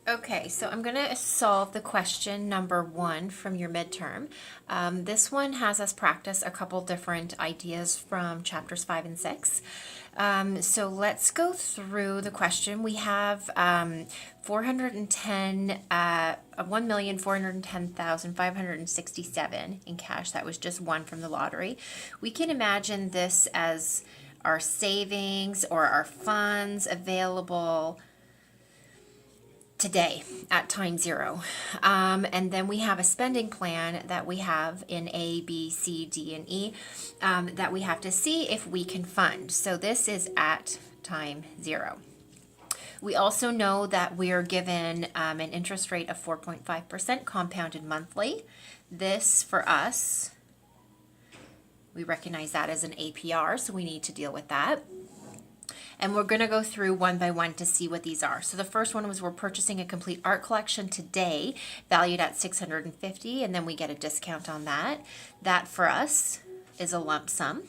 Okay, so I'm going to solve the question number 1 from your midterm. This one has us practice a couple different ideas from chapters 5 and 6. So let's go through the question. We have 1,410,567 in cash. That was just one from the lottery. We can imagine this as our savings or our funds available today at time 0. And then we have a spending plan that we have in A, B, C, D, and E that we have to see if we can fund. So this is at time 0. We also know that we are given an interest rate of 4.5% compounded monthly. This for us, we recognize that as an APR, so we need to deal with that. And we're going to go through one by one to see what these are. So the first one was we're purchasing a complete art collection today, valued at $650, and then we get a discount on that. That for us is a lump sum.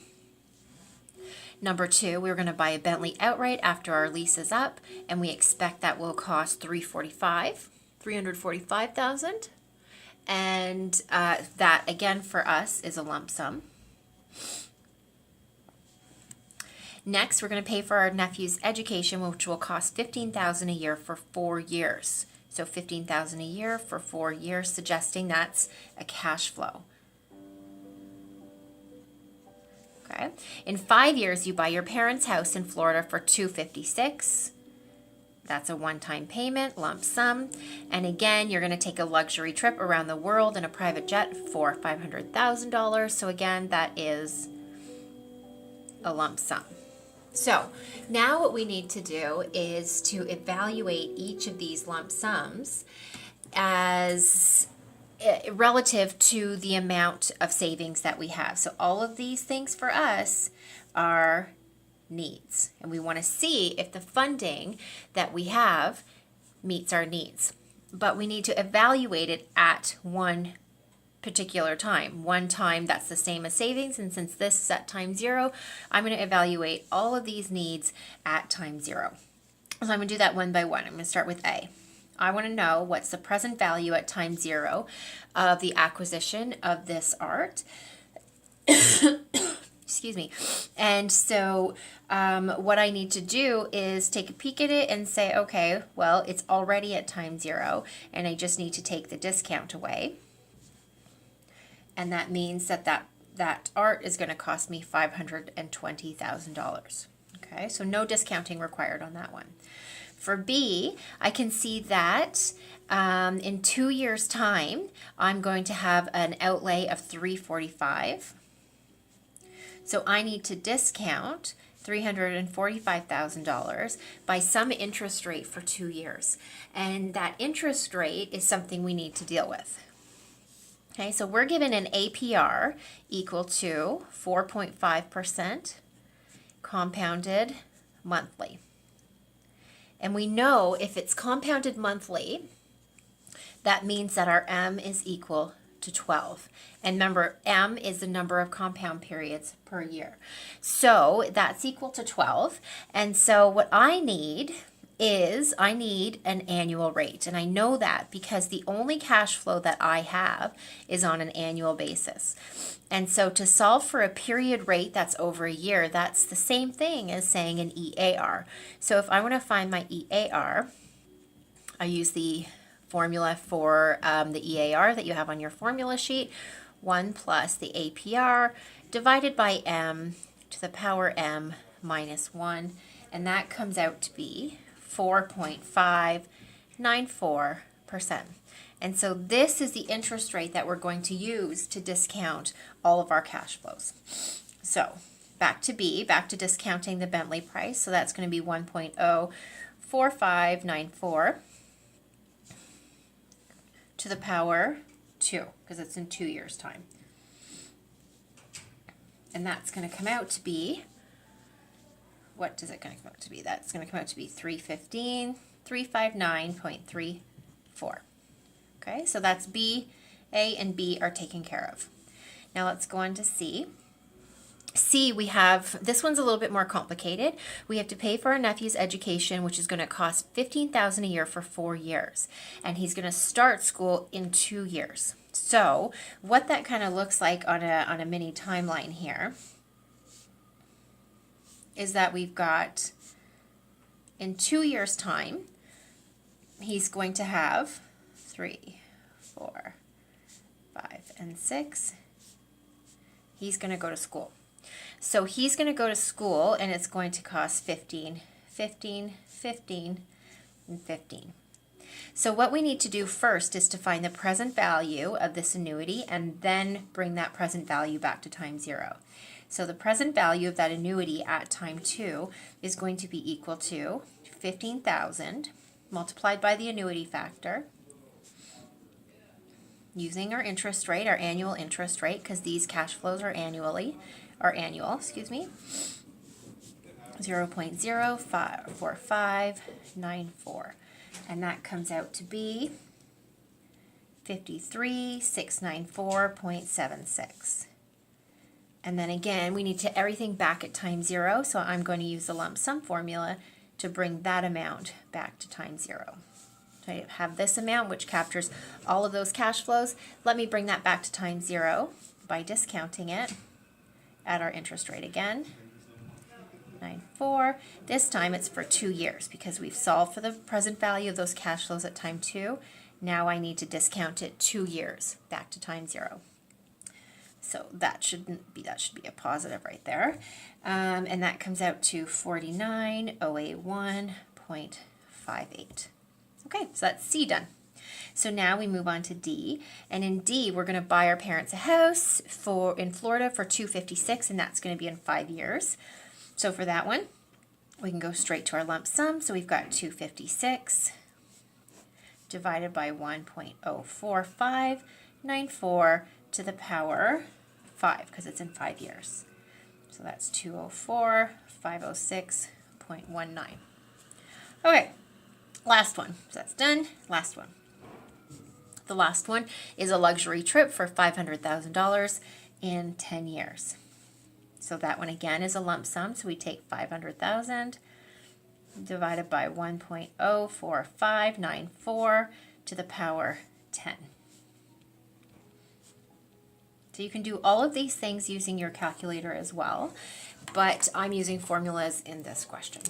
Number 2, we're going to buy a Bentley outright after our lease is up, and we expect that will cost $345,000, and that again for us is a lump sum. Next, we're going to pay for our nephew's education, which will cost $15,000 a year for 4 years. So $15,000 a year for 4 years, suggesting that's a cash flow. Okay. In 5 years, you buy your parents' house in Florida for $256,000. That's a one-time payment, lump sum. And again, you're going to take a luxury trip around the world in a private jet for $500,000. So again, that is a lump sum. So now what we need to do is to evaluate each of these lump sums as relative to the amount of savings that we have. So all of these things for us are needs, and we want to see if the funding that we have meets our needs. But we need to evaluate it at one particular time. One time that's the same as savings, and since this is at time 0, I'm going to evaluate all of these needs at time 0. So I'm going to do that one by one. I'm going to start with A. I want to know what's the present value at time 0 of the acquisition of this art. Excuse me. And so what I need to do is take a peek at it and say, okay, well, it's already at time 0, and I just need to take the discount away. And that means that art is going to cost me $520,000. Okay, so no discounting required on that one. For B, I can see that in 2 years' time, I'm going to have an outlay of $345,000. So I need to discount $345,000 by some interest rate for 2 years. And that interest rate is something we need to deal with. Okay, so we're given an APR equal to 4.5% compounded monthly. And we know if it's compounded monthly, that means that our M is equal to 12. And remember, M is the number of compound periods per year. So that's equal to 12. And so what I need is I need an annual rate. And I know that because the only cash flow that I have is on an annual basis. And so to solve for a period rate that's over a year, that's the same thing as saying an EAR. So if I want to find my EAR, I use the formula for the EAR that you have on your formula sheet, 1 plus the APR divided by M to the power M minus 1, and that comes out to be 4.594%. And so this is the interest rate that we're going to use to discount all of our cash flows. So back to B, back to discounting the Bentley price. So that's going to be 1.04594 to the power 2, because it's in 2 years' time. And that's going to come out to be, what is it going to come out to be? That's going to come out to be 359.34. Okay, so that's B, A, and B are taken care of. Now let's go on to C. C, we have, this one's a little bit more complicated. We have to pay for our nephew's education, which is going to cost $15,000 a year for 4 years. And he's going to start school in 2 years. So what that kind of looks like on a mini timeline here is that we've got, in 2 years' time, he's going to have 3, 4, 5, and 6. He's going to go to school. So he's going to go to school, and it's going to cost 15, 15, 15, and 15. So what we need to do first is to find the present value of this annuity and then bring that present value back to time 0. So the present value of that annuity at time 2 is going to be equal to 15,000 multiplied by the annuity factor, using our interest rate, our annual interest rate, because these cash flows are annual, 0.04594, and that comes out to be 53,694.76. And then again, we need to everything back at time 0, so I'm going to use the lump sum formula to bring that amount back to time 0. So I have this amount which captures all of those cash flows. Let me bring that back to time 0 by discounting it at our interest rate again. 94. This time it's for 2 years because we've solved for the present value of those cash flows at time 2. Now I need to discount it 2 years back to time 0. So that should be a positive right there. And that comes out to 49,081.58. Okay, so that's C done. So now we move on to D, and in D we're going to buy our parents a house in Florida for $256, and that's going to be in 5 years. So for that one, we can go straight to our lump sum. So we've got 256 divided by 1.04594 to the power 5, because it's in 5 years. So that's 204,506.19. Okay. Last one. So that's done. Last one. The last one is a luxury trip for $500,000 in 10 years. So that one again is a lump sum. So we take 500,000 divided by 1.04594 to the power 10. So you can do all of these things using your calculator as well, but I'm using formulas in this question.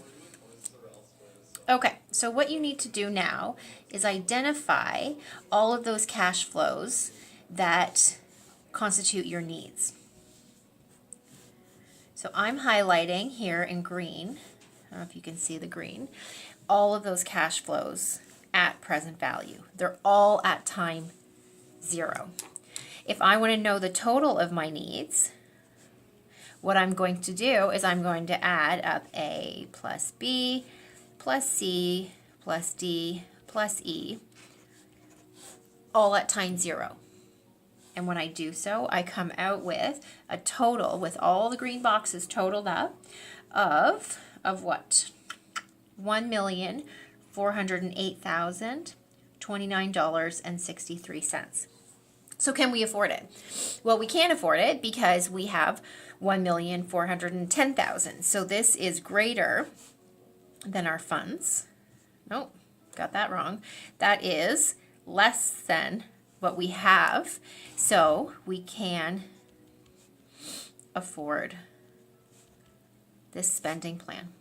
Okay, so what you need to do now is identify all of those cash flows that constitute your needs. So I'm highlighting here in green, I don't know if you can see the green, all of those cash flows at present value. They're all at time 0. If I want to know the total of my needs, what I'm going to do is I'm going to add up A plus B plus C plus D plus E, all at time 0. And when I do so, I come out with a total, with all the green boxes totaled up, of what? $1,408,029.63. So can we afford it? Well, we can't afford it because we have $1,410,000. So this is greater than our funds. Nope, got that wrong. That is less than what we have. So we can afford this spending plan.